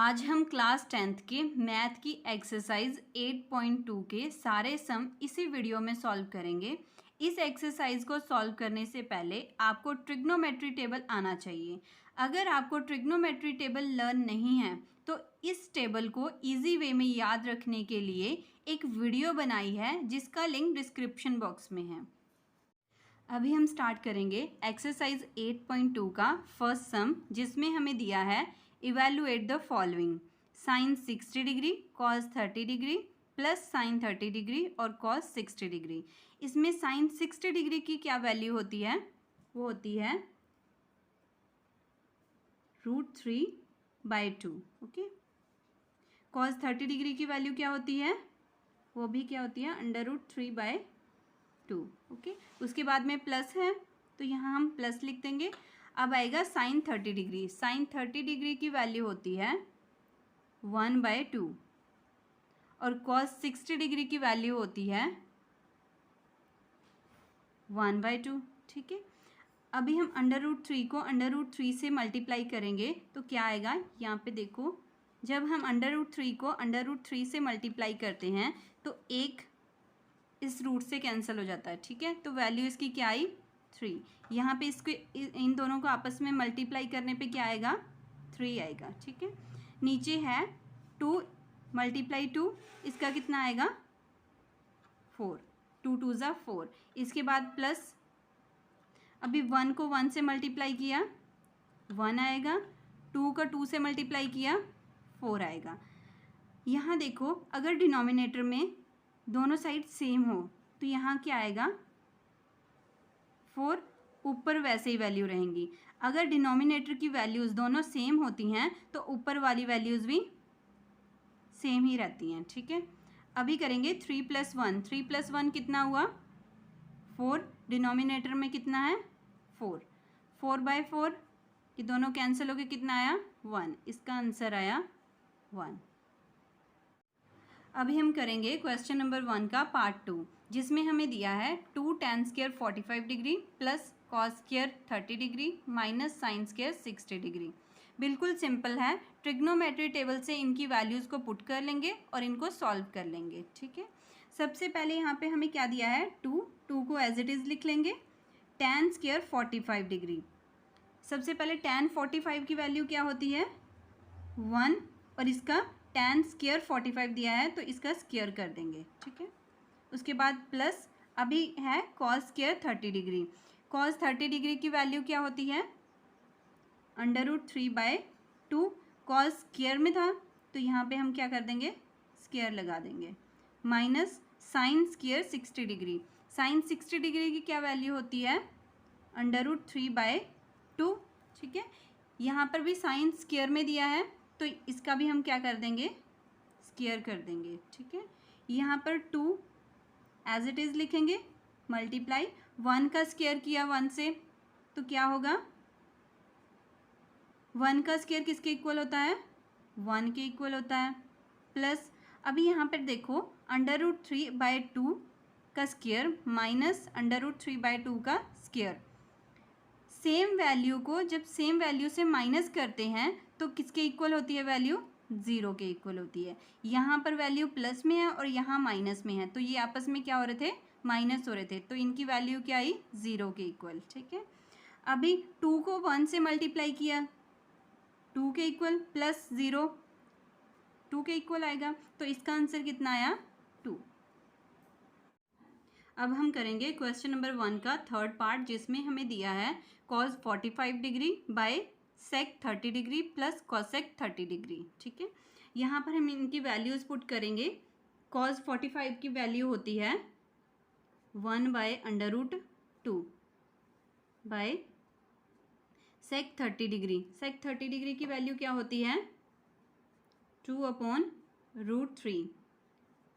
आज हम class 10th के मैथ की एक्सरसाइज 8.2 के सारे सम इसी वीडियो में सॉल्व करेंगे। इस एक्सरसाइज को सॉल्व करने से पहले आपको ट्रिग्नोमेट्री टेबल आना चाहिए। अगर आपको ट्रिग्नोमेट्री टेबल लर्न नहीं है तो इस टेबल को इजी वे में याद रखने के लिए एक वीडियो बनाई है जिसका लिंक डिस्क्रिप्शन बॉक्स में है। अभी हम स्टार्ट करेंगे एक्सरसाइज 8.2 का फर्स्ट सम, जिसमें हमें दिया है evaluate the following sine 60 degree, cos 30 degree plus sine 30 degree और कॉस 60 डिग्री। इसमें साइन 60 डिग्री की क्या वैल्यू होती है? वो होती है √3/2। ओके। कॉस 30 डिग्री की वैल्यू क्या होती है? वो भी क्या होती है? √3/2। ओके। उसके बाद में प्लस है तो यहाँ हम प्लस लिख देंगे। अब आएगा साइन 30 डिग्री। साइन 30 डिग्री की वैल्यू होती है 1/2 और कॉस 60 डिग्री की वैल्यू होती है 1/2। ठीक है। अभी हम √3 को √3 से मल्टीप्लाई करेंगे तो क्या आएगा? यहाँ पे देखो, जब हम √3 को √3 से मल्टीप्लाई करते हैं तो एक इस रूट से कैंसिल हो जाता है। ठीक है। तो वैल्यू इसकी क्या आई? 3। यहाँ पे इसको इन दोनों को आपस में मल्टीप्लाई करने पे क्या आएगा? 3 आएगा। ठीक है। नीचे है 2 × 2, इसका कितना आएगा? 4। 2 2 ज़ा 4। इसके बाद प्लस, अभी 1 को 1 से मल्टीप्लाई किया 1 आएगा, 2 का 2 से मल्टीप्लाई किया 4 आएगा। यहाँ देखो, अगर डिनोमिनेटर में दोनों साइड सेम हो तो यहाँ क्या आएगा? 4 ऊपर वैसे ही वैल्यू रहेंगी। अगर डिनोमिनेटर की वैल्यूज़ दोनों सेम होती हैं तो ऊपर वाली वैल्यूज़ भी सेम ही रहती हैं। ठीक है। अभी करेंगे 3 + 1। 3 + 1 कितना हुआ? 4। डिनोमिनेटर में कितना है? 4। 4/4, ये दोनों कैंसिल होकर कितना आया? 1। इसका आंसर आया 1। अभी हम करेंगे क्वेश्चन नंबर 1 का पार्ट 2, जिसमें हमें दिया है 2 tan² 45 degree plus cos² 30 degree minus sin² 60 degree. बिल्कुल सिंपल है। ट्रिग्नोमेट्री टेबल से इनकी वैल्यूज़ को पुट कर लेंगे और इनको सॉल्व कर लेंगे। ठीक है। सबसे पहले यहाँ पे हमें क्या दिया है? 2 को एज इट इज़ लिख लेंगे। tan² 45 डिग्री, सबसे पहले tan 45 की वैल्यू क्या होती है? 1, और इसका tan² 45 दिया है तो इसका स्क्वायर कर देंगे। ठीक है। उसके बाद प्लस, अभी है cos² 30 डिग्री। cos 30 डिग्री की वैल्यू क्या होती है? √3/2। cos स्क्वायर में था तो यहाँ पे हम क्या कर देंगे? स्क्वायर लगा देंगे। Minus sin² 60 degree. sin 60 degree की क्या वैल्यू होती है? √3/2। ठीक है। यहाँ पर भी साइन स्क्वायर में दिया है तो इसका भी हम क्या कर देंगे? स्क्वायर कर देंगे। ठीक है। यहाँ पर 2 एज इट इज़ लिखेंगे, मल्टीप्लाई 1 का स्क्वायर किया 1 से तो क्या होगा? 1 का स्क्वायर किसके इक्वल होता है? 1 के इक्वल होता है। प्लस, अभी यहाँ पर देखो, √3/2 का स्क्वायर माइनस √3/2 का स्क्वायर। सेम वैल्यू को जब सेम वैल्यू से माइनस करते हैं तो किसके इक्वल होती है वैल्यू? 0 के इक्वल होती है। यहाँ पर वैल्यू प्लस में है और यहाँ माइनस में है तो ये आपस में क्या हो रहे थे? माइनस हो रहे थे, तो इनकी वैल्यू क्या आई? 0 के इक्वल। ठीक है। अभी 2 को 1 से मल्टीप्लाई किया 2 के इक्वल प्लस 0 2 के इक्वल आएगा तो इसका आंसर कितना आया? 2। अब हम करेंगे क्वेश्चन नंबर 1 का थर्ड पार्ट, जिसमें हमें दिया है cos 45 degree by sec 30 degree plus cosec 30 degree. ठीक है। यहाँ पर हम इनकी वैल्यूज़ पुट करेंगे। cos 45 की वैल्यू होती है 1/√2 by sec 30 degree. sec 30 degree की वैल्यू क्या होती है? 2/√3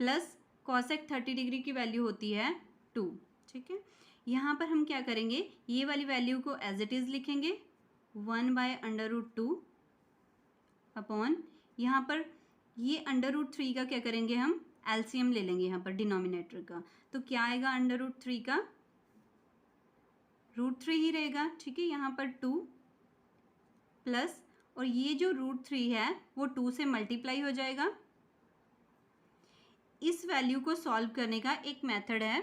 प्लस cosec 30 डिग्री की वैल्यू होती है 2। ठीक है। यहाँ पर हम क्या करेंगे? ये वाली वैल्यू को एज इट इज़ लिखेंगे 1/√2 अपॉन, यहाँ पर ये √3 का क्या करेंगे? हम एलसीएम ले लेंगे यहाँ पर डिनोमिनेटर का, तो क्या आएगा? √3 का √3 ही रहेगा। ठीक है। यहाँ पर 2 प्लस और ये जो √3 है वो 2 से मल्टीप्लाई हो जाएगा। इस वैल्यू को सॉल्व करने का एक मेथड है,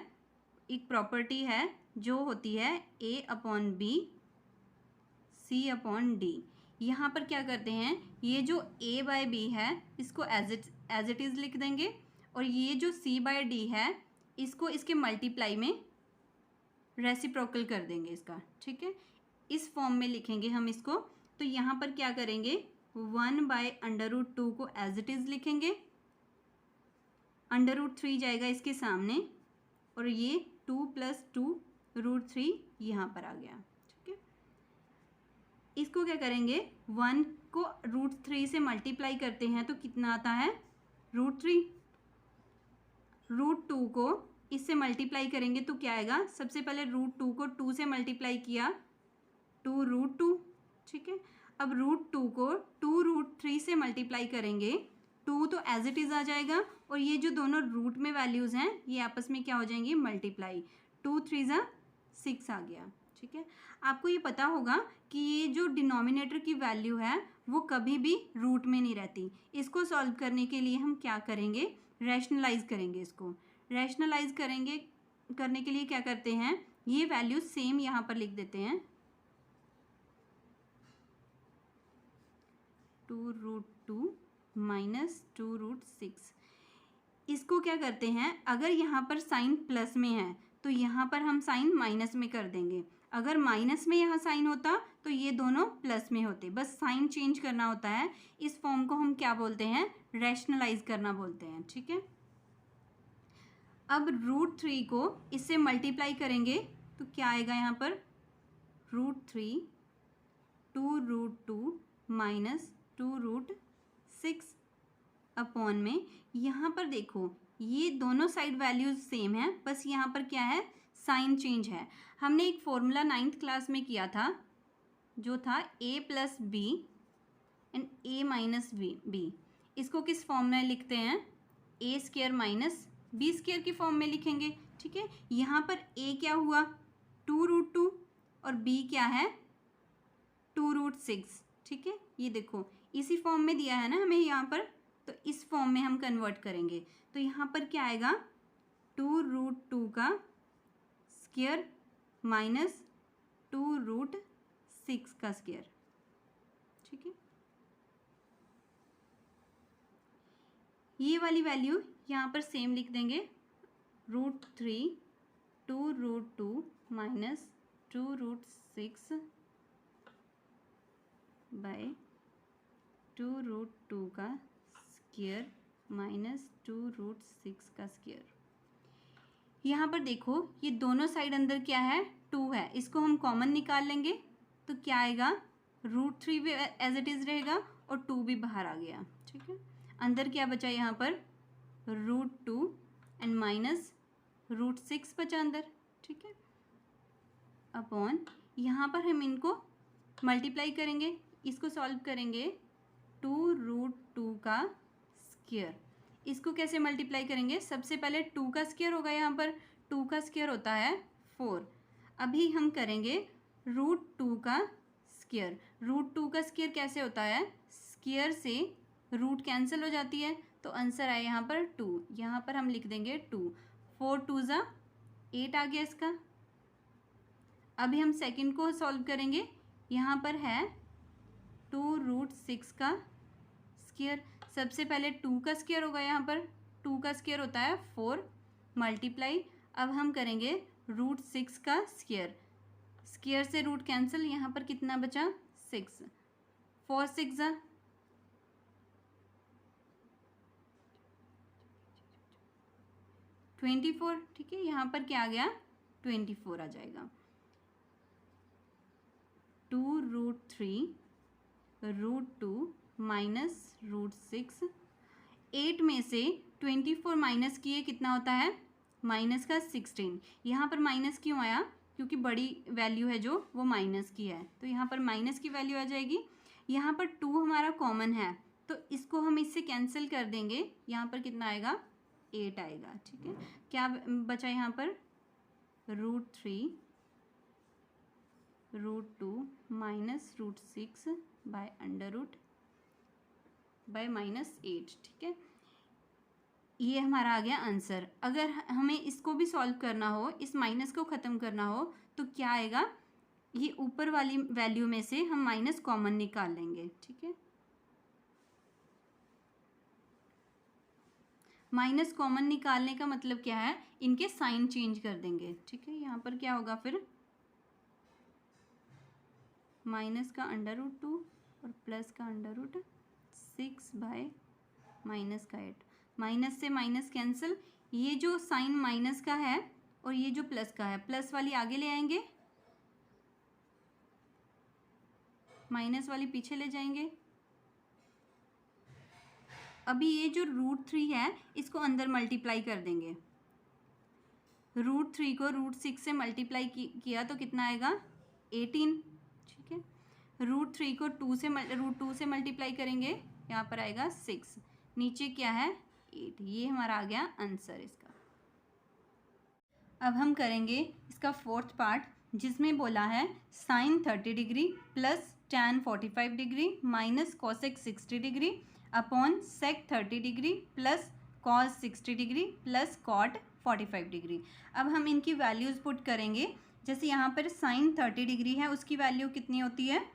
एक प्रॉपर्टी है जो होती है A/B C/D। यहाँ पर क्या करते हैं, ये जो A/B है इसको एज इट इज़ लिख देंगे, और ये जो C/D है इसको इसके मल्टीप्लाई में रेसिप्रोकल कर देंगे इसका, ठीक है। इस फॉर्म में लिखेंगे हम इसको। तो यहाँ पर क्या करेंगे, 1/√2 को एज इट इज़ लिखेंगे, √3 जाएगा इसके सामने, और ये 2 + 2√3 यहाँ पर आ गया, ठीक है। इसको क्या करेंगे, 1 को √3 से मल्टीप्लाई करते हैं तो कितना आता है, √3। √2 को इससे मल्टीप्लाई करेंगे तो क्या आएगा, सबसे पहले √2 को 2 से मल्टीप्लाई किया, 2√2, ठीक है। अब √2 को 2√3 से मल्टीप्लाई करेंगे, 2 तो एज इट इज़ आ जाएगा, और ये जो दोनों रूट में वैल्यूज़ हैं ये आपस में क्या हो जाएंगी, मल्टीप्लाई। 2 × 3 = 6 आ गया, ठीक है। आपको ये पता होगा कि ये जो डिनोमिनेटर की वैल्यू है वो कभी भी रूट में नहीं रहती। इसको सॉल्व करने के लिए हम क्या करेंगे, रैशनलाइज करेंगे। इसको रैशनलाइज करने के लिए क्या करते हैं, ये वैल्यू सेम यहाँ पर लिख देते हैं, 2√2 - 2√6। इसको क्या करते हैं, अगर यहाँ पर साइन प्लस में है तो यहाँ पर हम साइन माइनस में कर देंगे, अगर माइनस में यहाँ साइन होता तो ये दोनों प्लस में होते, बस साइन चेंज करना होता है। इस फॉर्म को हम क्या बोलते हैं, रैशनलाइज करना बोलते हैं, ठीक है। अब √3 को इससे मल्टीप्लाई करेंगे तो क्या आएगा यहाँ पर, √3 2√2 - 2√6 अपॉन में, यहाँ पर देखो ये दोनों साइड वैल्यूज सेम है, बस यहाँ पर क्या है, साइन चेंज है। हमने एक फॉर्मूला 9th क्लास में किया था जो था A + B and A - B। इसको किस फॉर्म में लिखते हैं, A² - B² की फॉर्म में लिखेंगे, ठीक है। यहाँ पर A क्या हुआ, 2√2, और B क्या है, 2√6, ठीक है। ये देखो इसी फॉर्म में दिया है ना हमें यहाँ पर, तो इस फॉर्म में हम कन्वर्ट करेंगे। तो यहाँ पर क्या आएगा, 2√2 का स्क्वायर माइनस 2√6 का स्क्वायर, ठीक है। ये वाली वैल्यू यहाँ पर सेम लिख देंगे, √3 2√2 - 2√6 बाय 2√2 का स्क्वायर माइनस 2√6 का स्क्वायर। यहाँ पर देखो ये दोनों साइड अंदर क्या है, 2 है, इसको हम कॉमन निकाल लेंगे तो क्या आएगा, √3 भी एज इट इज़ रहेगा और 2 भी बाहर आ गया, ठीक है। अंदर क्या बचा यहाँ पर, √2 एंड माइनस √6 बचा अंदर, ठीक है। अपॉन यहाँ पर हम इनको मल्टीप्लाई करेंगे, इसको सॉल्व करेंगे, 2√2 का स्क्वायर, इसको कैसे मल्टीप्लाई करेंगे, सबसे पहले 2 का स्क्वायर होगा, यहाँ पर 2 का स्क्वायर होता है 4। अभी हम करेंगे √2 का स्क्वायर। √2 का स्क्वायर कैसे होता है, स्क्वायर से रूट कैंसिल हो जाती है, तो आंसर आए यहाँ पर 2। यहाँ पर हम लिख देंगे 2, 4 × 2 = 8 आ गया इसका। अभी हम सेकंड को सॉल्व करेंगे, यहाँ पर है 2√6 का स्क्वायर, सबसे पहले 2 का स्क्वायर होगा, यहाँ पर 2 का स्क्वायर होता है 4 मल्टीप्लाई। अब हम करेंगे √6 का स्क्वायर, स्क्वायर से रूट कैंसिल, यहाँ पर कितना बचा, 6, 4 × 6 = 24, ठीक है। यहाँ पर क्या आ गया, 24 आ जाएगा। 2√3 √2 माइनस √6, 8 में से 24 माइनस किए कितना होता है, माइनस का 16। यहाँ पर माइनस क्यों आया, क्योंकि बड़ी वैल्यू है जो वो माइनस की है, तो यहाँ पर माइनस की वैल्यू आ जाएगी। यहाँ पर 2 हमारा कॉमन है तो इसको हम इससे कैंसिल कर देंगे, यहाँ पर कितना आएगा, 8 आएगा, ठीक है। क्या बचा यहाँ पर, √3 √2 माइनस √6 बाय -8, ठीक है। ये हमारा आ गया आंसर। अगर हमें इसको भी सॉल्व करना हो, इस माइनस को ख़त्म करना हो, तो क्या आएगा, ये ऊपर वाली वैल्यू में से हम माइनस कॉमन निकाल लेंगे, ठीक है। माइनस कॉमन निकालने का मतलब क्या है, इनके साइन चेंज कर देंगे, ठीक है। यहाँ पर क्या होगा फिर, माइनस का √2 और प्लस का √6 बाय माइनस का 8। माइनस से माइनस कैंसिल, ये जो साइन माइनस का है और ये जो प्लस का है, प्लस वाली आगे ले आएंगे, माइनस वाली पीछे ले जाएंगे। अभी ये जो √3 है इसको अंदर मल्टीप्लाई कर देंगे। √3 को √6 से मल्टीप्लाई किया तो कितना आएगा, 18, ठीक है। √3 को √2 से मल्टीप्लाई करेंगे, यहाँ पर आएगा 6, नीचे क्या है 8। ये हमारा आ गया आंसर इसका। अब हम करेंगे इसका फोर्थ पार्ट, जिसमें बोला है sine 30 degree plus tan 45 degree minus cosec 60 degree upon sec 30 degree plus cos 60 degree plus cot 45 degree. अब हम इनकी वैल्यूज़ पुट करेंगे। जैसे यहाँ पर साइन 30 डिग्री है, उसकी वैल्यू कितनी होती है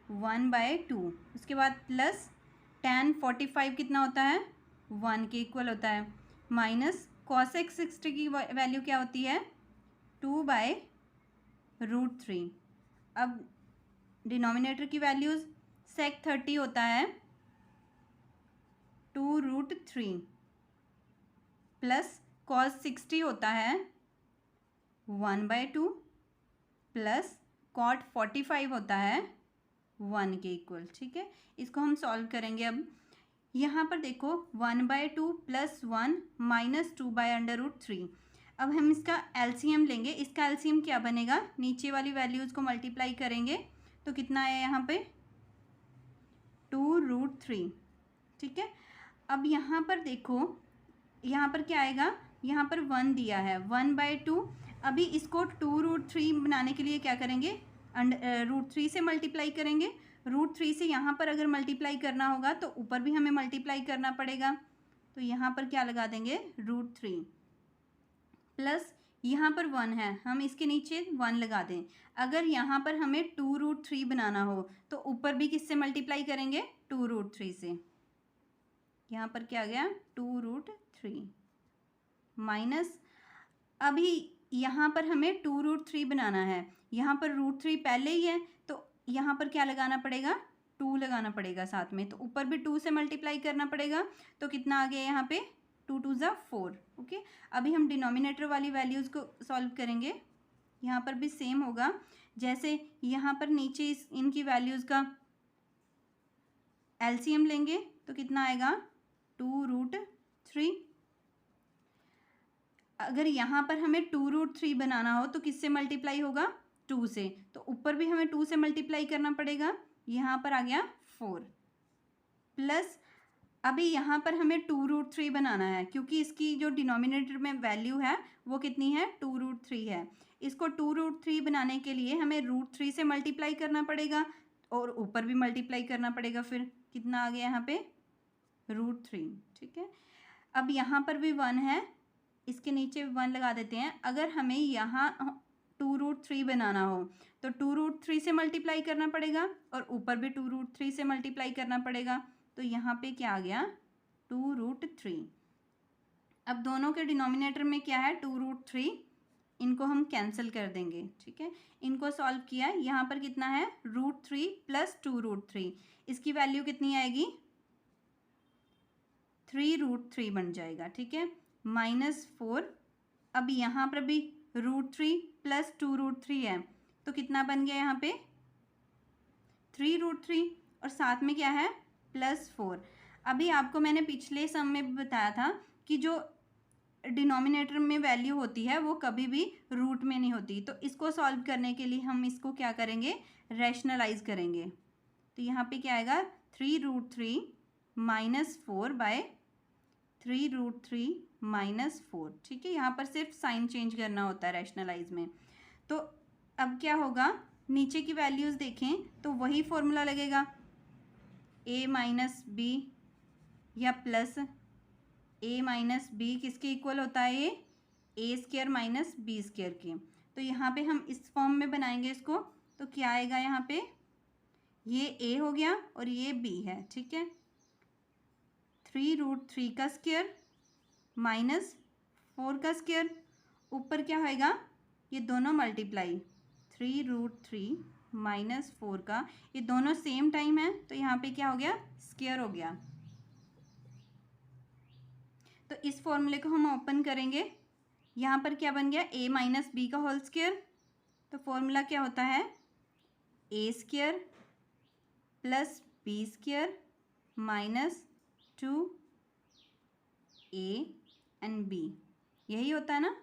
1/2। उसके बाद प्लस tan 45 कितना होता है 1 के इक्वल होता है, माइनस कॉसेक 60 की वैल्यू क्या होती है 2/√3। अब डिनोमिनेटर की वैल्यूज़, सेक 30 होता है 2√3 प्लस कॉस 60 होता है 1/2 प्लस कॉट 45 होता है 1 के इक्वल, ठीक है। इसको हम सॉल्व करेंगे। अब यहाँ पर देखो 1/2 प्लस 1 माइनस 2/√3। अब हम इसका एलसीएम लेंगे। इसका एलसीएम क्या बनेगा, नीचे वाली वैल्यूज़ को मल्टीप्लाई करेंगे तो कितना आया यहाँ पे 2√3, ठीक है। अब यहाँ पर देखो, यहाँ पर क्या आएगा, यहाँ पर 1 दिया है 1/2। अभी इसको 2√3 बनाने के लिए क्या करेंगे, √3 से मल्टीप्लाई करेंगे। √3 से यहाँ पर अगर मल्टीप्लाई करना होगा तो ऊपर भी हमें मल्टीप्लाई करना पड़ेगा। तो यहाँ पर क्या लगा देंगे √3 प्लस यहाँ पर 1 है, हम इसके नीचे 1 लगा दें। अगर यहाँ पर हमें 2√3 बनाना हो तो ऊपर भी किससे मल्टीप्लाई करेंगे 2√3 से। यहाँ पर क्या आ गया 2√3 माइनस, अभी यहाँ पर हमें 2√3 बनाना है, यहाँ पर √3 पहले ही है तो यहाँ पर क्या लगाना पड़ेगा 2 लगाना पड़ेगा साथ में। तो ऊपर भी 2 से मल्टीप्लाई करना पड़ेगा। तो कितना आ गया यहाँ पे 2 2 ज़ा 4, ओके। अभी हम डिनोमिनेटर वाली वैल्यूज़ को सॉल्व करेंगे। यहाँ पर भी सेम होगा, जैसे यहाँ पर नीचे इनकी वैल्यूज़ का एलसीएम लेंगे तो कितना आएगा 2√3। अगर यहाँ पर हमें 2√3 बनाना हो तो किससे मल्टीप्लाई होगा 2 से, तो ऊपर भी हमें 2 से मल्टीप्लाई करना पड़ेगा। यहाँ पर आ गया 4 प्लस, अभी यहाँ पर हमें 2√3 बनाना है क्योंकि इसकी जो डिनोमिनेटर में वैल्यू है वो कितनी है 2√3 है। इसको 2√3 बनाने के लिए हमें √3 से मल्टीप्लाई करना पड़ेगा और ऊपर भी मल्टीप्लाई करना पड़ेगा। फिर कितना आ गया यहाँ पे √3, ठीक है। अब यहाँ पर भी 1 है, इसके नीचे 1 लगा देते हैं। अगर हमें यहाँ 2√3 बनाना हो तो 2√3 से मल्टीप्लाई करना पड़ेगा और ऊपर भी 2√3 से मल्टीप्लाई करना पड़ेगा। तो यहाँ पे क्या आ गया 2√3। अब दोनों के डिनोमिनेटर में क्या है 2√3, इनको हम कैंसिल कर देंगे, ठीक है। इनको सॉल्व किया, यहाँ पर कितना है √3 प्लस 2√3, इसकी वैल्यू कितनी आएगी 3√3 बन जाएगा, ठीक है, -4। अब यहाँ पर भी √3 प्लस 2√3 है तो कितना बन गया यहाँ पे 3√3 और साथ में क्या है +4। अभी आपको मैंने पिछले सम में बताया था कि जो डिनोमिनेटर में वैल्यू होती है वो कभी भी रूट में नहीं होती। तो इसको सॉल्व करने के लिए हम इसको क्या करेंगे रैशनलाइज करेंगे। तो यहाँ पे क्या आएगा 3√3 -4/3√3 -4, ठीक है। यहाँ पर सिर्फ साइन चेंज करना होता है रैशनलाइज में। तो अब क्या होगा नीचे की वैल्यूज़ देखें तो वही फॉर्मूला लगेगा, a माइनस बी या प्लस a माइनस बी किसके इक्वल होता है, ये ए स्क्वायर माइनस बी स्क्वायर के। तो यहाँ पे हम इस फॉर्म में बनाएंगे इसको, तो क्या आएगा यहाँ पे, ये a हो गया और ये b है, ठीक है। 3√3 का स्क्वायर माइनस 4 का स्क्वायर, ऊपर क्या होएगा, ये दोनों मल्टीप्लाई, 3√3 माइनस 4 का, ये दोनों सेम टाइम है तो यहाँ पे क्या हो गया, स्क्वायर हो गया। तो इस फॉर्मूले को हम ओपन करेंगे, यहाँ पर क्या बन गया, a माइनस बी का होल स्क्वायर। तो फॉर्मूला क्या होता है, a square plus B square minus 2a and b, यही होता है ना।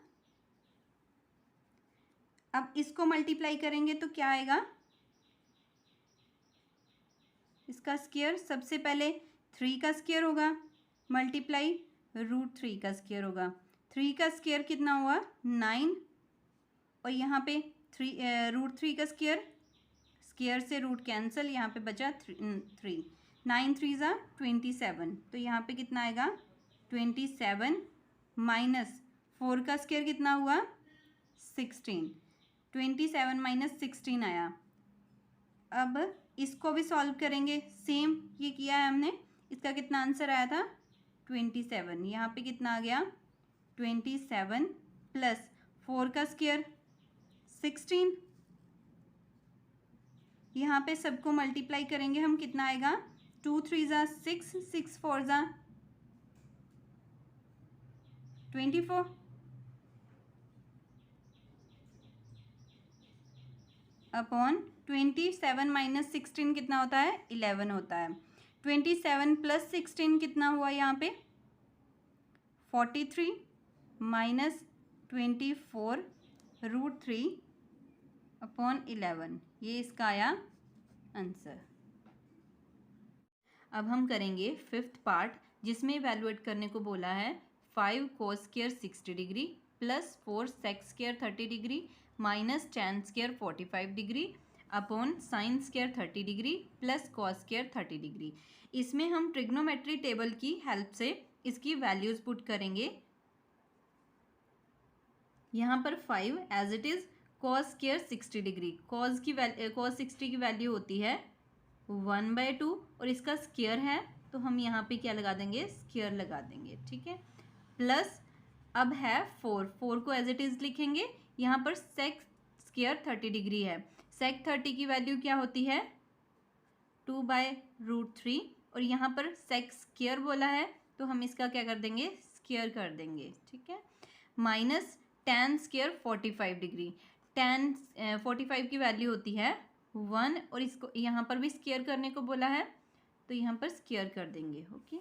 अब इसको मल्टीप्लाई करेंगे तो क्या आएगा, इसका स्क्वायर, सबसे पहले 3 का स्क्वायर होगा मल्टीप्लाई √3 का स्क्वायर होगा। 3 का स्क्वायर कितना हुआ, 9, और यहाँ पे √3 का स्क्वायर, स्क्वायर से रूट कैंसिल, यहाँ पे बचा 3, 9 3 ज़ा 27, तो यहाँ पे कितना आएगा 27 माइनस 4 का स्क्वायर कितना हुआ 16, 27 माइनस 16 आया। अब इसको भी सॉल्व करेंगे, सेम ये किया है हमने, इसका कितना आंसर आया था 27, यहाँ पे कितना आ गया 27 प्लस 4 का स्क्वायर 16, यहाँ पे सबको मल्टीप्लाई करेंगे हम, कितना आएगा 2 3 ज़ा 6, 6 4 ज़ा 24, अपॉन 27 माइनस 16 कितना होता है 11 होता है। 27 प्लस 16 कितना हुआ यहाँ पे 43 माइनस 24 √3 अपॉन 11, ये इसका आया आंसर। अब हम करेंगे 5th पार्ट, जिसमें इवैल्यूएट करने को बोला है 5 cos square 60 degree plus 4 sec square 30 degree minus tan square 45 degree upon sin square 30 degree plus cos square 30 degree. इसमें हम ट्रिग्नोमेट्री टेबल की हेल्प से इसकी वैल्यूज़ पुट करेंगे। यहाँ पर 5 as it is cos square 60 degree, cos 60 की value होती है 1/2 और इसका स्क्वायर है तो हम यहाँ पे क्या लगा देंगे, स्क्वायर लगा देंगे, ठीक है। प्लस अब है 4 को एज इट इज़ लिखेंगे, यहाँ पर sec स्क्वायर 30 डिग्री है, sec 30 की वैल्यू क्या होती है 2/√3 और यहाँ पर sec स्क्वायर बोला है तो हम इसका क्या कर देंगे, स्क्वायर कर देंगे, ठीक है। Minus tan square 45 degree, tan 45 की वैल्यू होती है 1 और इसको यहाँ पर भी स्क्वायर करने को बोला है तो यहाँ पर स्क्वायर कर देंगे, ओके।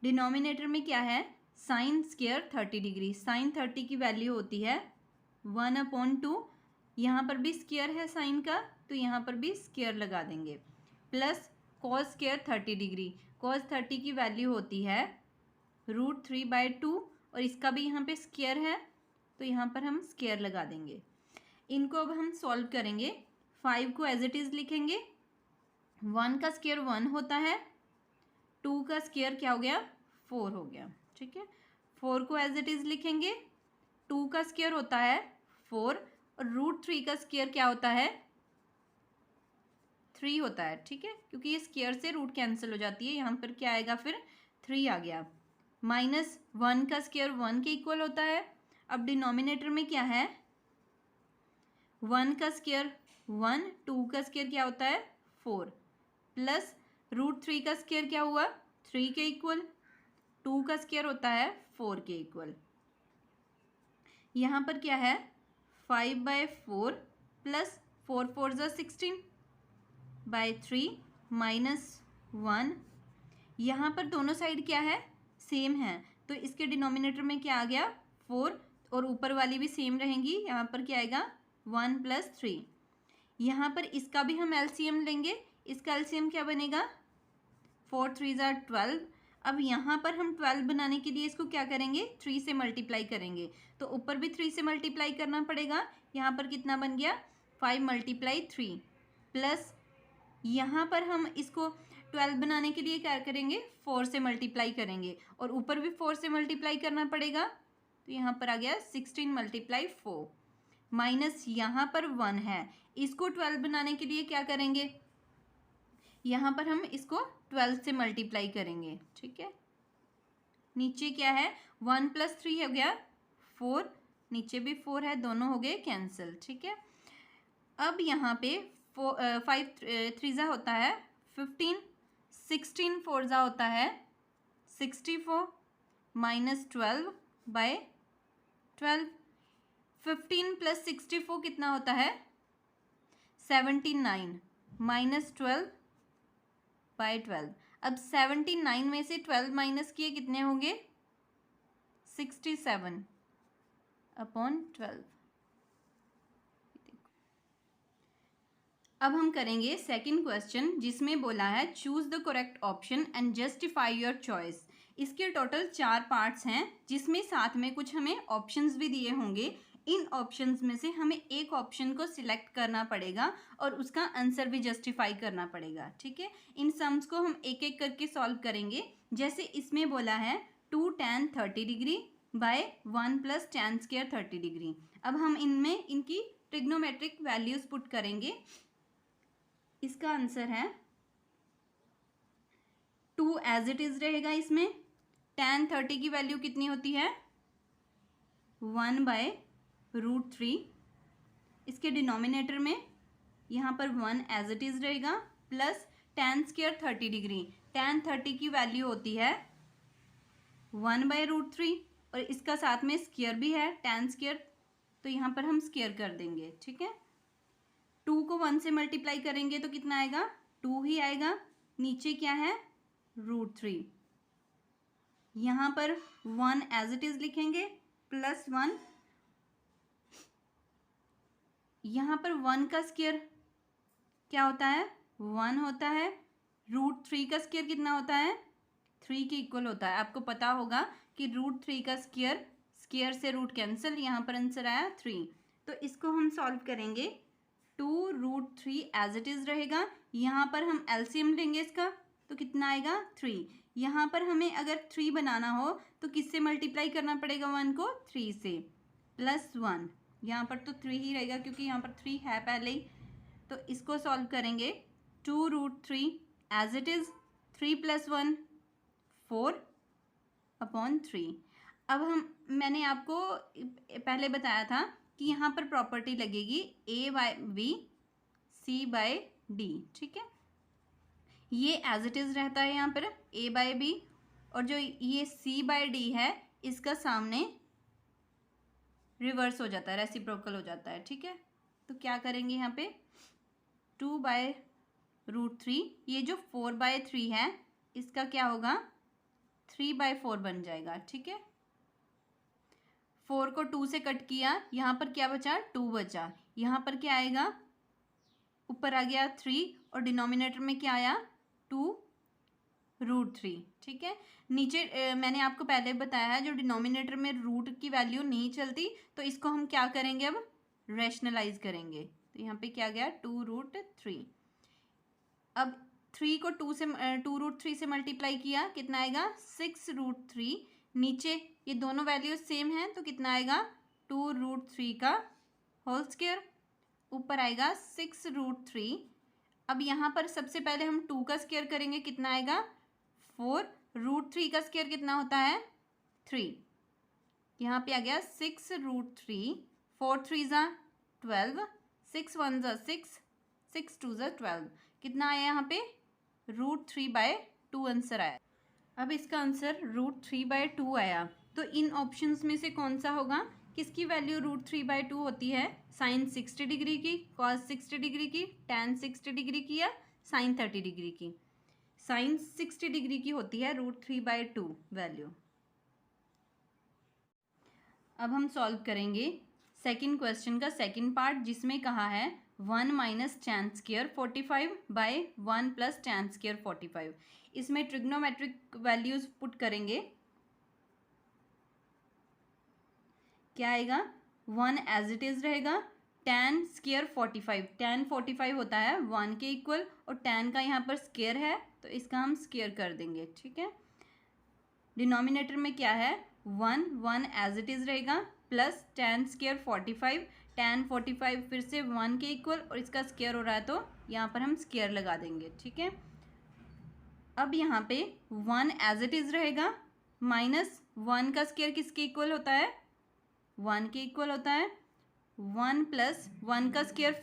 डिनोमिनेटर में क्या है, sin स्क्वायर 30 डिग्री, sin 30 की वैल्यू होती है 1/2, यहाँ पर भी स्क्वायर है sin का तो यहाँ पर भी स्क्वायर लगा देंगे, plus cos square 30 degree, cos 30 की वैल्यू होती है √3/2 और इसका भी यहाँ पे स्क्वायर है तो यहाँ पर हम स्क्वायर लगा देंगे। इनको अब हम सॉल्व करेंगे, 5 को एज इट इज़ लिखेंगे, 1 का स्क्वायर 1 होता है, 2 का स्क्वायर क्या हो गया 4 हो गया, ठीक है। 4 को एज इट इज़ लिखेंगे, 2 का स्क्वायर होता है 4 और √3 का स्क्वायर क्या होता है 3 होता है, ठीक है, क्योंकि ये स्क्वायर से रूट कैंसिल हो जाती है, यहाँ पर क्या आएगा फिर 3 आ गया। माइनस 1 का स्क्वायर 1 के इक्वल होता है। अब डिनोमिनेटर में क्या है, 1 का स्क्वायर 1, 2 का स्क्वायर क्या होता है 4 प्लस √3 का स्क्वायर क्या हुआ 3 के इक्वल, 2 का स्क्वायर होता है 4 के इक्वल। यहाँ पर क्या है 5/4 प्लस 4 4 ज़ा 16/3 माइनस 1, यहाँ पर दोनों साइड क्या है सेम है तो इसके डिनोमिनेटर में क्या आ गया 4 और ऊपर वाली भी सेम रहेंगी, यहाँ पर क्या आएगा 1 + 3। यहाँ पर इसका भी हम एलसीएम लेंगे, इसका एलसीएम क्या बनेगा 4 3 ज़ा 12। अब यहाँ पर हम 12 बनाने के लिए इसको क्या करेंगे 3 से मल्टीप्लाई करेंगे तो ऊपर भी 3 से मल्टीप्लाई करना पड़ेगा, यहाँ पर कितना बन गया 5 मल्टीप्लाई 3 प्लस यहाँ पर हम इसको 12 बनाने के लिए क्या करेंगे, 4 से मल्टीप्लाई करेंगे और ऊपर भी 4 से मल्टीप्लाई करना पड़ेगा। तो यहाँ पर आ गया 16 मल्टीप्लाई 4 माइनस यहाँ पर 1 है, इसको 12 बनाने के लिए क्या करेंगे, यहाँ पर हम इसको 12 से मल्टीप्लाई करेंगे। ठीक है, नीचे क्या है 1 प्लस 3 हो गया 4, नीचे भी 4 है, दोनों हो गए कैंसिल। ठीक है, अब यहाँ पे 5 3 होता है 15, 16 4 होता है 64 माइनस 12 बाय 12। 15 प्लस 64 कितना होता है 79 माइनस 12 बाय 12। अब 79 में से 12 माइनस किए कितने होंगे 67 अपॉन 12। अब हम करेंगे सेकंड क्वेश्चन जिसमें बोला है choose the correct option and justify your choice. इसके टोटल 4 पार्ट्स हैं जिसमें साथ में कुछ हमें ऑप्शंस भी दिए होंगे। इन ऑप्शंस में से हमें एक ऑप्शन को सिलेक्ट करना पड़ेगा और उसका आंसर भी जस्टिफाई करना पड़ेगा। ठीक है, इन सम्स को हम एक एक करके सॉल्व करेंगे। जैसे इसमें बोला है 2 tan 30 degree by 1 plus tan square 30 degree. अब हम इनमें इनकी ट्रिग्नोमेट्रिक वैल्यूज पुट करेंगे। इसका आंसर है 2 एज इट इज रहेगा। इसमें tan 30 की वैल्यू कितनी होती है 1 बाय √3। इसके डिनोमिनेटर में यहाँ पर 1 एज इट इज रहेगा plus tan square 30 degree. tan 30 की वैल्यू होती है 1 बाय √3 और इसका साथ में स्क्वायर भी है tan स्क्वायर, तो यहाँ पर हम स्क्वायर कर देंगे। ठीक है, 2 को 1 से मल्टीप्लाई करेंगे तो कितना आएगा 2 ही आएगा। नीचे क्या है √3, यहाँ पर 1 एज इट इज लिखेंगे प्लस 1, यहाँ पर 1 का स्क्वायर क्या होता है 1 होता है, √3 का स्क्वायर कितना होता है 3 के इक्वल होता है। आपको पता होगा कि √3 का स्क्वायर, स्क्वायर से रूट कैंसिल, यहाँ पर आंसर आया 3। तो इसको हम सॉल्व करेंगे 2√3 एज इट इज रहेगा। यहाँ पर हम एलसीएम लेंगे इसका तो कितना आएगा 3। यहाँ पर हमें अगर 3 बनाना हो तो किससे मल्टीप्लाई करना पड़ेगा 1 को 3 से प्लस 1। यहाँ पर तो 3 ही रहेगा क्योंकि यहाँ पर 3 है पहले ही। तो इसको सॉल्व करेंगे 2√3 as it is 3 plus 1 4 upon 3। अब मैंने आपको पहले बताया था कि यहाँ पर प्रॉपर्टी लगेगी a/b c/d। ठीक है, ये एज इट इज रहता है यहाँ पर a/b और जो ये c/d है इसका सामने रिवर्स हो जाता है, रेसिप्रोकल हो जाता है। ठीक है, तो क्या करेंगे यहाँ पे 2/√3, ये जो 4/3 है इसका क्या होगा 3/4 बन जाएगा। ठीक है, 4 को 2 से कट किया, यहाँ पर क्या बचा 2 बचा, यहाँ पर क्या आएगा ऊपर आ गया 3 और डिनोमिनेटर में क्या आया 2√3। ठीक है, नीचे मैंने आपको पहले बताया है जो डिनोमिनेटर में रूट की वैल्यू नहीं चलती तो इसको हम क्या करेंगे अब रैशनलाइज करेंगे। तो यहाँ पे क्या गया 2√3। अब 3 को 2√3 से मल्टीप्लाई किया कितना आएगा 6√3। नीचे ये दोनों वैल्यू सेम हैं तो कितना आएगा 2√3 का होल स्क्वायर, ऊपर आएगा 6√3। अब यहाँ पर सबसे पहले हम 2 का स्क्वायर करेंगे, कितना आएगा 4। √3 का स्क्वायर कितना होता है 3, यहाँ पे आ गया 6√3। 4 3 12, 6 1 6, 6 2 12, कितना आया यहाँ पे √3/2 आंसर आया। अब इसका आंसर √3/2 आया तो इन ऑप्शंस में से कौन सा होगा, किसकी वैल्यू √3/2 होती है, साइन 60 डिग्री की, कॉस 60 डिग्री की, tan 60 डिग्री की या साइन 30 डिग्री की। साइन 60 डिग्री की होती है √3/2 वैल्यू। अब हम सॉल्व करेंगे सेकंड क्वेश्चन का सेकंड पार्ट जिसमें कहा है 1 minus tan square 45/1 plus tan square 45। इसमें ट्रिग्नोमेट्रिक वैल्यूज पुट करेंगे, क्या आएगा 1 एज इट इज रहेगा, tan स्क्वायर 45, tan 45 होता है 1 के इक्वल, और tan का यहाँ पर स्क्वायर है तो इसका हम स्क्वायर कर देंगे, ठीक है। डिनोमिनेटर में क्या है, 1 1 एज इट इज़ रहेगा, प्लस tan स्क्वायर 45, tan 45 फिर से 1 के इक्वल और इसका स्क्वायर हो रहा है तो यहाँ पर हम स्क्वायर लगा देंगे, ठीक है। अब यहाँ पे 1 एज इट इज़ रहेगा, माइनस 1 का स्क्वायर किसके इक्वल होता है, 1 के इक्वल होता है। 1 प्लस 1 का स्क्वायर,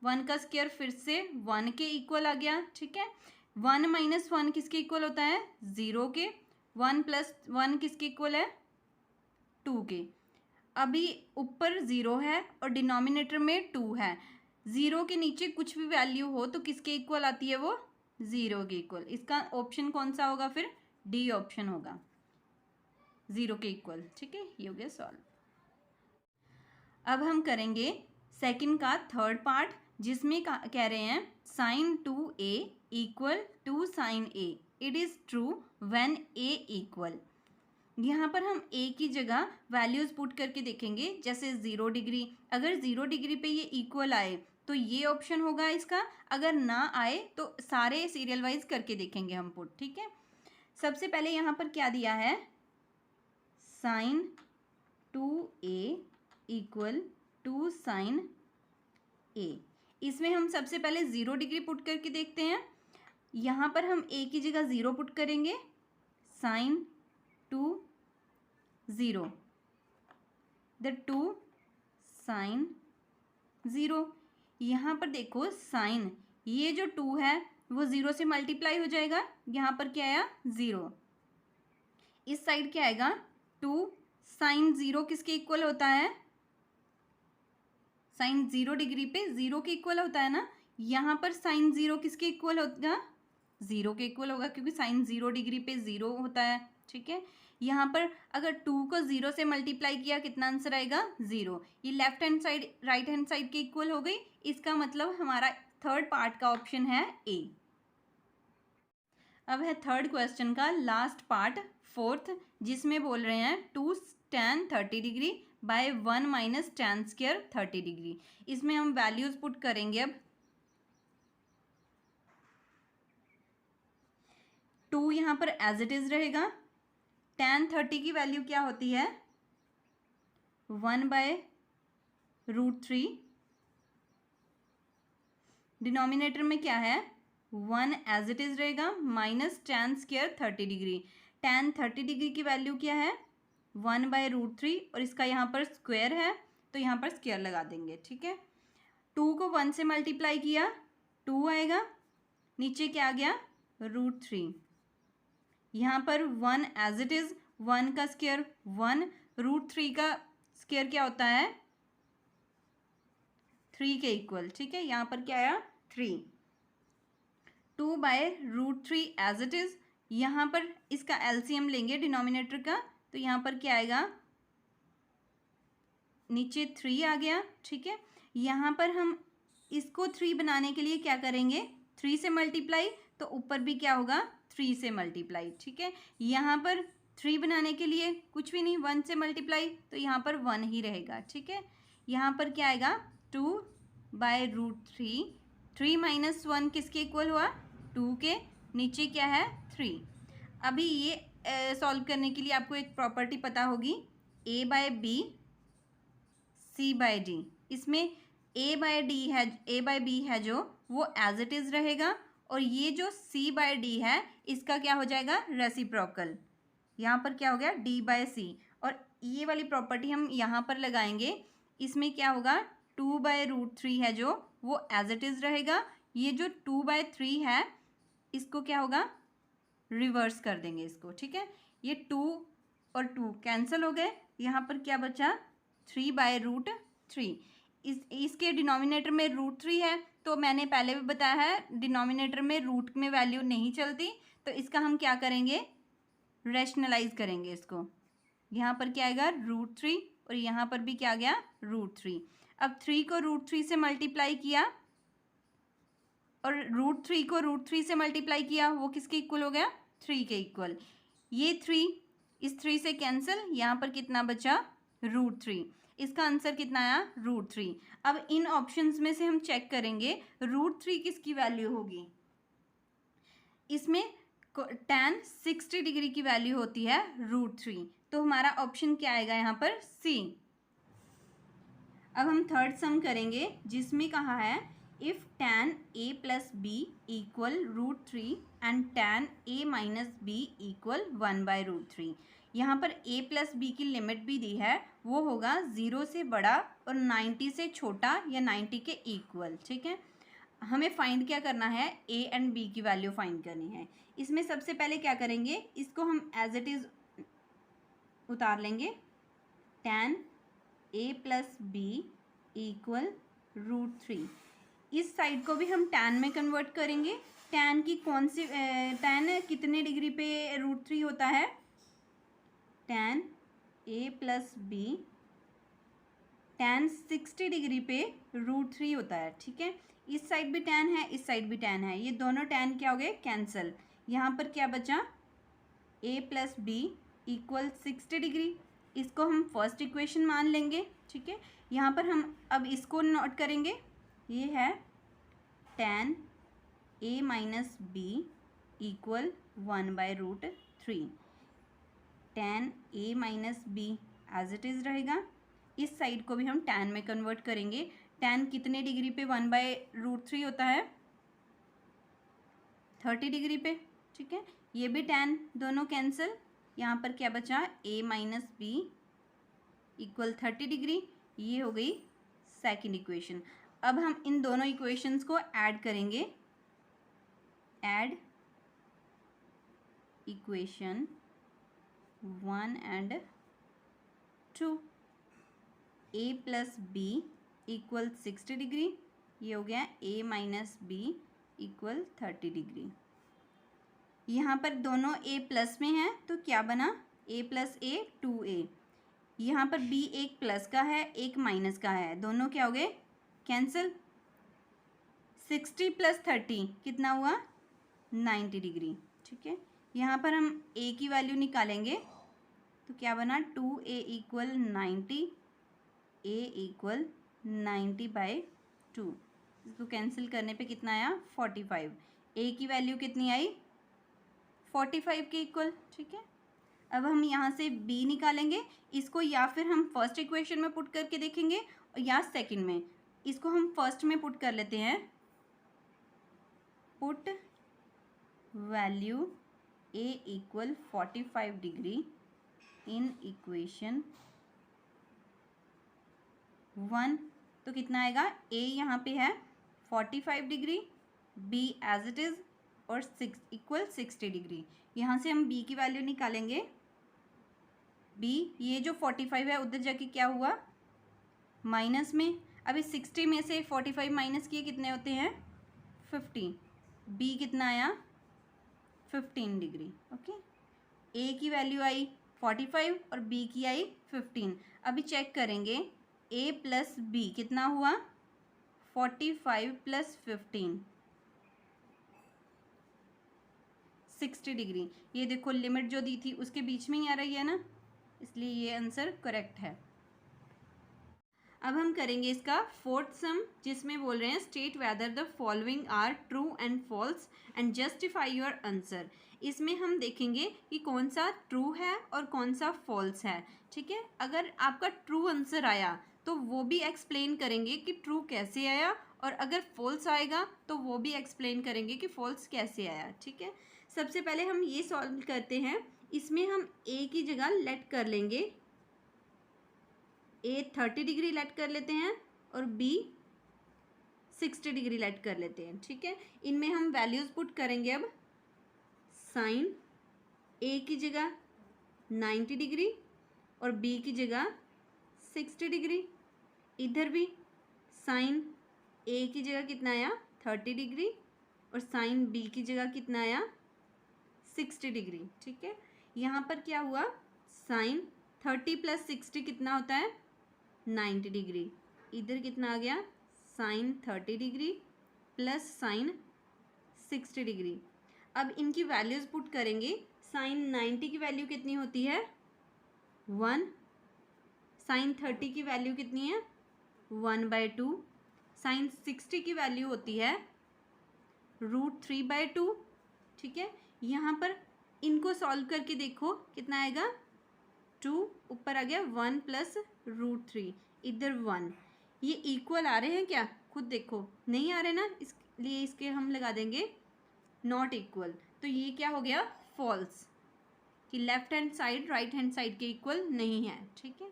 1 का स्क्वायर फिर से 1 के इक्वल आ गया, ठीक है। 1 माइनस 1 किसके इक्वल होता है, 0 के। 1 प्लस 1 किसके इक्वल है, 2 के। अभी ऊपर 0 है और डिनोमिनेटर में 2 है, 0 के नीचे कुछ भी वैल्यू हो तो किसके इक्वल आती है, वो 0 के इक्वल। इसका ऑप्शन कौन सा होगा, फिर डी ऑप्शन होगा, 0 के इक्वल, ठीक है। ये हो गया सॉल्व। अब हम करेंगे सेकंड का थर्ड पार्ट, जिसमें कह रहे हैं sin 2a equal to sin a, it is true when a equal. यहाँ पर हम a की जगह वैल्यूज़ पुट करके देखेंगे, जैसे 0 डिग्री, अगर 0 डिग्री पे ये इक्वल आए तो ये ऑप्शन होगा इसका, अगर ना आए तो सारे सीरियल वाइज करके देखेंगे हम पुट, ठीक है। सबसे पहले यहाँ पर क्या दिया है, sin 2a equal to sin a। इसमें हम सबसे पहले 0 डिग्री पुट करके देखते हैं। यहाँ पर हम a की जगह 0 पुट करेंगे, sin 2 0 द 2 sin 0। यहाँ पर देखो साइन, ये जो 2 है वो 0 से मल्टीप्लाई हो जाएगा, यहाँ पर क्या आया 0, इस साइड क्या आएगा 2 sin 0 किसके इक्वल होता है, साइन 0 डिग्री पे 0 के इक्वल होता है ना। यहाँ पर साइन 0 किसके इक्वल होगा, 0 के इक्वल होगा, क्योंकि साइन 0 डिग्री पे 0 होता है, ठीक है। यहाँ पर अगर 2 को 0 से मल्टीप्लाई किया कितना आंसर आएगा 0। ये left hand side right hand side के इक्वल हो गई, इसका मतलब हमारा थर्ड पार्ट का ऑप्शन है ए। अब है थर्ड क्वेश्चन का लास्ट पार्ट, फोर्थ, जिसमें बोल रहे हैं 2 tan 30 degree by 1 minus tan square 30 degree. इसमें हम वैल्यूज पुट करेंगे। अब 2 यहाँ पर एज इट इज रहेगा, tan 30 की वैल्यू क्या होती है 1 बाय √3, डिनोमिनेटर में क्या है 1 एज इट इज रहेगा, minus tan square 30 degree. tan 30 degree की वैल्यू क्या है 1 बाय √3, और इसका यहाँ पर स्क्वायर है तो यहाँ पर स्क्वायर लगा देंगे, ठीक है। 2 को 1 से मल्टीप्लाई किया 2 आएगा, नीचे क्या आ गया √3, यहाँ पर 1 एज इट इज, 1 का स्क्वायर 1, √3 का स्क्वायर क्या होता है 3 के इक्वल, ठीक है। यहाँ पर क्या आया 3, 2 बाय √3 एज इट इज, यहाँ पर इसका एलसीएम लेंगे डिनोमिनेटर का, तो यहाँ पर क्या आएगा नीचे 3 आ गया, ठीक है। यहाँ पर हम इसको 3 बनाने के लिए क्या करेंगे 3 से मल्टीप्लाई, तो ऊपर भी क्या होगा 3 से मल्टीप्लाई, ठीक है। यहाँ पर 3 बनाने के लिए कुछ भी नहीं, 1 से मल्टीप्लाई, तो यहाँ पर 1 ही रहेगा, ठीक है। यहाँ पर क्या आएगा 2 बाय √3, 3 माइनस 1 किसके इक्वल हुआ 2 के, नीचे क्या है 3। अभी ये सॉल्व करने के लिए आपको एक प्रॉपर्टी पता होगी, a by B c by D. इसमें a बाय बी है जो वो एज इट इज़ रहेगा, और ये जो c बाय डी है इसका क्या हो जाएगा रेसिप्रोकल, यहाँ पर क्या हो गया d बाय सी, और ये वाली प्रॉपर्टी हम यहाँ पर लगाएंगे। इसमें क्या होगा 2 बाय √3 है जो वो एज इट इज़ रहेगा, ये जो 2 बाय 3 है इसको क्या होगा रिवर्स कर देंगे इसको, ठीक है। ये 2 और 2 कैंसिल हो गए, यहाँ पर क्या बचा 3 बाय √3। इसके डिनोमिनेटर में √3 है, तो मैंने पहले भी बताया है डिनोमिनेटर में रूट में वैल्यू नहीं चलती, तो इसका हम क्या करेंगे रैशनलाइज करेंगे इसको। यहाँ पर क्या आएगा √3 और यहाँ पर भी क्या आ गया √3। अब 3 को √3 से मल्टीप्लाई किया और √3 को √3 से मल्टीप्लाई किया, वो किसके इक्वल हो गया 3 के इक्वल। ये 3 इस 3 से कैंसिल, यहाँ पर कितना बचा √3। इसका आंसर कितना आया √3। अब इन ऑप्शंस में से हम चेक करेंगे √3 किसकी वैल्यू होगी। इसमें tan 60 डिग्री की वैल्यू होती है √3, तो हमारा ऑप्शन क्या आएगा यहाँ पर सी। अब हम थर्ड सम करेंगे जिसमें कहा है if tan a plus B equal √3 and tan a minus B equal 1/√3। यहाँ पर a प्लस बी की लिमिट भी दी है, वो होगा 0 से बड़ा और 90 से छोटा या 90 के इक्वल। ठीक है, हमें फाइंड क्या करना है, a एंड b की वैल्यू फाइंड करनी है। इसमें सबसे पहले क्या करेंगे, इसको हम एज इट इज़ उतार लेंगे। tan a plus B equal √3। इस साइड को भी हम tan में कन्वर्ट करेंगे। tan की कौन सी tan कितने डिग्री पे √3 होता है, tan a plus B tan 60 degree पे √3 होता है। ठीक है, इस साइड भी tan है, इस साइड भी tan है, ये दोनों tan क्या हो गए कैंसल। यहाँ पर क्या बचा, a plus B equal 60 degree, इसको हम फर्स्ट इक्वेशन मान लेंगे। ठीक है, यहाँ पर हम अब इसको नोट करेंगे, ये है tan a minus B equal 1/√3। tan a minus B as it is रहेगा। इस साइड को भी हम tan में कन्वर्ट करेंगे। tan कितने डिग्री पे 1/√3 होता है, 30 डिग्री पे। ठीक है, ये भी tan दोनों कैंसिल। यहाँ पर क्या बचा, a minus B equal 30 degree, ये हो गई सेकंड इक्वेशन। अब हम इन दोनों इक्वेशंस को ऐड करेंगे। Add equation 1 and 2, a plus B equal 60 degree, ये हो गया a minus B equal 30 degree. यहाँ पर दोनों a प्लस में है तो क्या बना, a प्लस a 2a। यहाँ पर b एक प्लस का है एक माइनस का है, दोनों क्या हो गए कैंसिल। 60 प्लस 30 कितना हुआ 90 डिग्री। ठीक है, यहाँ पर हम a की वैल्यू निकालेंगे तो क्या बना 2a इक्वल 90, a इक्वल 90/2। इसको कैंसिल करने पे कितना आया 45। a की वैल्यू कितनी आई 45 के इक्वल। ठीक है, अब हम यहाँ से b निकालेंगे, इसको या फिर हम फर्स्ट इक्वेशन में पुट करके देखेंगे या सेकंड में। इसको हम फर्स्ट में पुट कर लेते हैं। Put value a equal 45 degree in equation 1, तो कितना आएगा, a यहाँ पे है 45 degree, b as it is और 6 इक्वल 60 डिग्री। यहाँ से हम b की वैल्यू निकालेंगे। b ये जो 45 है उधर जाके क्या हुआ माइनस में। अभी 60 में से 45 माइनस किए कितने होते हैं 50। b कितना आया 15 डिग्री। ओके, a की वैल्यू आई 45 और b की आई 15। अभी चेक करेंगे a प्लस b कितना हुआ 45 प्लस 15 60 डिग्री। ये देखो लिमिट जो दी थी उसके बीच में ही आ रही है ना, इसलिए ये आंसर करेक्ट है। अब हम करेंगे इसका फोर्थ सम जिसमें बोल रहे हैं state whether the following are true and false and justify your answer. इसमें हम देखेंगे कि कौन सा ट्रू है और कौन सा फॉल्स है। ठीक है, अगर आपका ट्रू आंसर आया तो वो भी एक्सप्लेन करेंगे कि ट्रू कैसे आया, और अगर फॉल्स आएगा तो वो भी एक्सप्लेन करेंगे कि फॉल्स कैसे आया। ठीक है, सबसे पहले हम ये सॉल्व करते हैं। इसमें हम a की जगह लेट कर लेंगे, a 30 डिग्री लेट कर लेते हैं और b 60 डिग्री लेट कर लेते हैं। ठीक है, इनमें हम वैल्यूज़ पुट करेंगे। अब साइन a की जगह 90 डिग्री और b की जगह 60 डिग्री। इधर भी साइन a की जगह कितना आया 30 डिग्री और साइन b की जगह कितना आया 60 डिग्री। ठीक है, यहाँ पर क्या हुआ साइन 30 प्लस 60 कितना होता है 90 डिग्री। इधर कितना आ गया sine 30 degree plus sine 60 degree. अब इनकी वैल्यूज़ पुट करेंगे। साइन 90 की वैल्यू कितनी होती है 1, साइन 30 की वैल्यू कितनी है 1/2। साइन 60 की वैल्यू होती है √3/2। ठीक है, यहाँ पर इनको सॉल्व करके देखो कितना आएगा 2, ऊपर आ गया 1 प्लस √3, इधर 1। ये इक्वल आ रहे हैं क्या, खुद देखो, नहीं आ रहे ना, इसलिए इसके हम लगा देंगे नॉट इक्वल। तो ये क्या हो गया फॉल्स, कि left hand side right hand side के इक्वल नहीं है। ठीक है,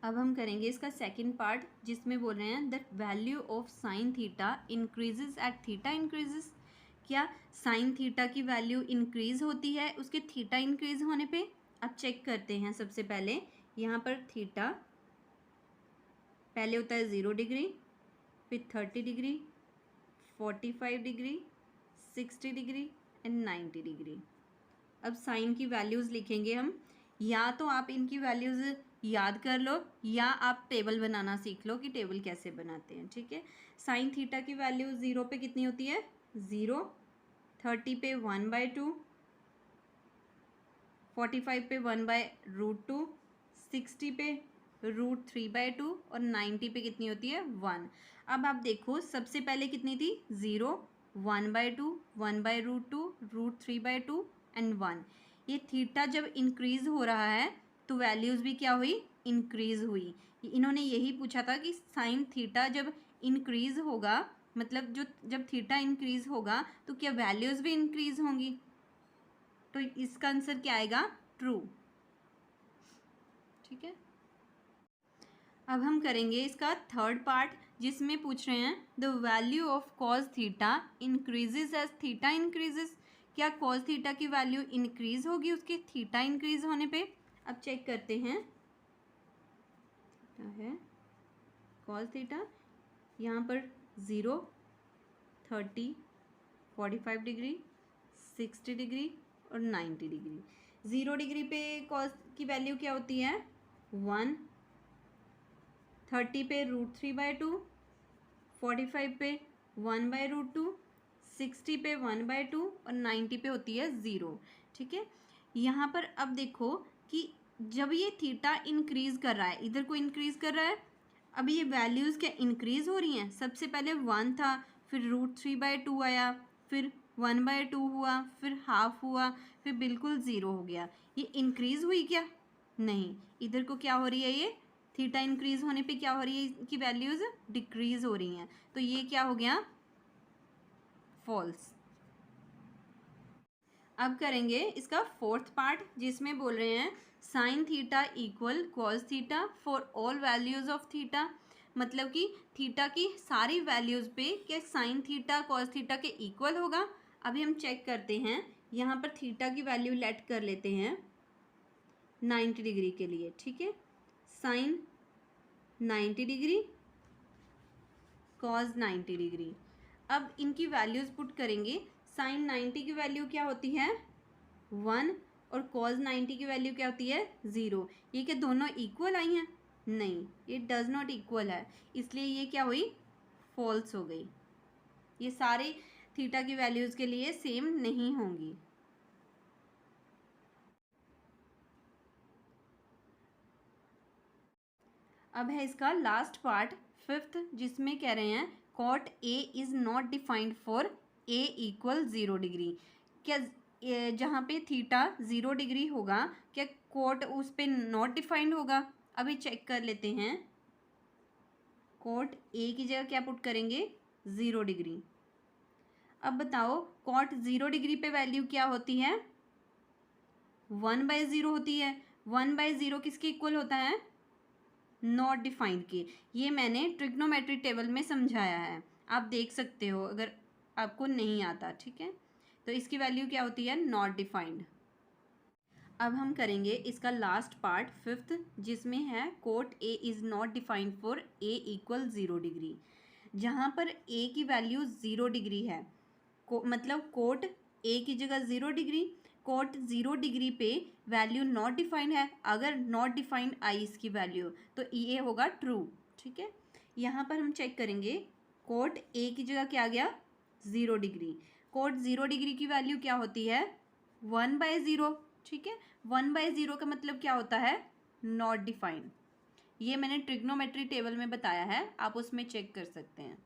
अब हम करेंगे इसका सेकंड पार्ट, जिसमें बोल रहे हैं the value of sine theta increases at theta increases. क्या साइन थीटा की वैल्यू इंक्रीज होती है उसके थीटा इंक्रीज होने पे? अब चेक करते हैं। सबसे पहले यहाँ पर थीटा पहले होता है 0 डिग्री, फिर 30 degree, 45 degree, 60 degree and 90 degree. अब साइन की वैल्यूज़ लिखेंगे हम। या तो आप इनकी वैल्यूज़ याद कर लो या आप टेबल बनाना सीख लो कि टेबल कैसे बनाते हैं। ठीक है, साइन थीटा की वैल्यू 0 पे कितनी होती है 0, 30 पे 1/2, 45 पे 1/√2, 60 पे √3/2 और 90 पे कितनी होती है 1। अब आप देखो सबसे पहले कितनी थी 0, 1/2, 1/√2, √3/2 एंड 1। ये थीटा जब इंक्रीज हो रहा है तो वैल्यूज़ भी क्या हुई इंक्रीज हुई। इन्होंने यही पूछा था कि साइन थीटा जब इंक्रीज होगा, मतलब जब थीटा इंक्रीज होगा तो क्या वैल्यूज़ भी इंक्रीज होंगी। तो इसका आंसर क्या आएगा ट्रू। ठीक है, अब हम करेंगे इसका थर्ड पार्ट, जिसमें पूछ रहे हैं the value of cos theta increases as theta increases. क्या कॉस थीटा की वैल्यू इंक्रीज होगी उसके थीटा इंक्रीज होने पे? अब चेक करते हैं। थीटा है कॉस थीटा, यहाँ पर 0, 30, 45 डिग्री, 60 डिग्री और 90 डिग्री। 0 डिग्री पे कॉस की वैल्यू क्या होती है 1, 30 पे √3/2, 45 पे 1/√2, 60 पे 1/2 और 90 पे होती है 0। ठीक है, यहाँ पर अब देखो कि जब ये थीटा इंक्रीज कर रहा है, इधर को इंक्रीज कर रहा है, अब ये वैल्यूज़ क्या इंक्रीज हो रही हैं। सबसे पहले 1 था, फिर √3/2 आया, फिर 1/2 हुआ, फिर हाफ हुआ, फिर बिल्कुल 0 हो गया। ये इंक्रीज हुई क्या? नहीं, इधर को क्या हो रही है, ये थीटा इंक्रीज होने पे क्या हो रही है, इनकी वैल्यूज़ डिक्रीज हो रही हैं। तो ये क्या हो गया फॉल्स। अब करेंगे इसका फोर्थ पार्ट, जिसमें बोल रहे हैं sine theta equal cos theta for all values of theta. मतलब कि थीटा की सारी वैल्यूज़ पे क्या साइन थीटा कॉस थीटा के इक्वल होगा। अभी हम चेक करते हैं। यहाँ पर थीटा की वैल्यू लेट कर लेते हैं 90 डिग्री के लिए। ठीक है, साइन 90 डिग्री, कॉस 90 डिग्री। अब इनकी वैल्यूज़ पुट करेंगे। साइन 90 की वैल्यू क्या होती है 1 और कॉस 90 की वैल्यू क्या होती है 0। ये क्या दोनों इक्वल आई हैं? नहीं, ये डज नॉट इक्वल है, इसलिए ये क्या हुई फॉल्स हो गई। ये सारे थीटा की वैल्यूज़ के लिए सेम नहीं होंगी। अब है इसका लास्ट पार्ट फिफ्थ, जिसमें कह रहे हैं cot A is not defined for A equal 0 degree. क्या जहाँ पे थीटा 0 डिग्री होगा क्या कॉट उस पर नॉट डिफाइंड होगा? अभी चेक कर लेते हैं। कॉट ए की जगह क्या पुट करेंगे 0 डिग्री। अब बताओ कॉट 0 डिग्री पे वैल्यू क्या होती है 1/0 होती है। 1/0 किसके इक्वल होता है नॉट डिफाइंड के। ये मैंने ट्रिग्नोमेट्री टेबल में समझाया है, आप देख सकते हो अगर आपको नहीं आता। ठीक है, तो इसकी वैल्यू क्या होती है नॉट डिफाइंड। अब हम करेंगे इसका लास्ट पार्ट फिफ्थ, जिसमें है cot A is not defined for A equal 0 degree. जहाँ पर ए की वैल्यू 0 डिग्री है, मतलब कोट ए की जगह 0 डिग्री, कोट 0 डिग्री पे वैल्यू नॉट डिफाइंड है। अगर नॉट डिफाइंड आई इसकी वैल्यू तो ये होगा ट्रू। ठीक है, यहाँ पर हम चेक करेंगे। कोट ए की जगह क्या आ गया 0 डिग्री। कोट 0 डिग्री की वैल्यू क्या होती है 1/0। ठीक है, 1/0 का मतलब क्या होता है नॉट डिफाइंड। ये मैंने ट्रिग्नोमेट्री टेबल में बताया है, आप उसमें चेक कर सकते हैं।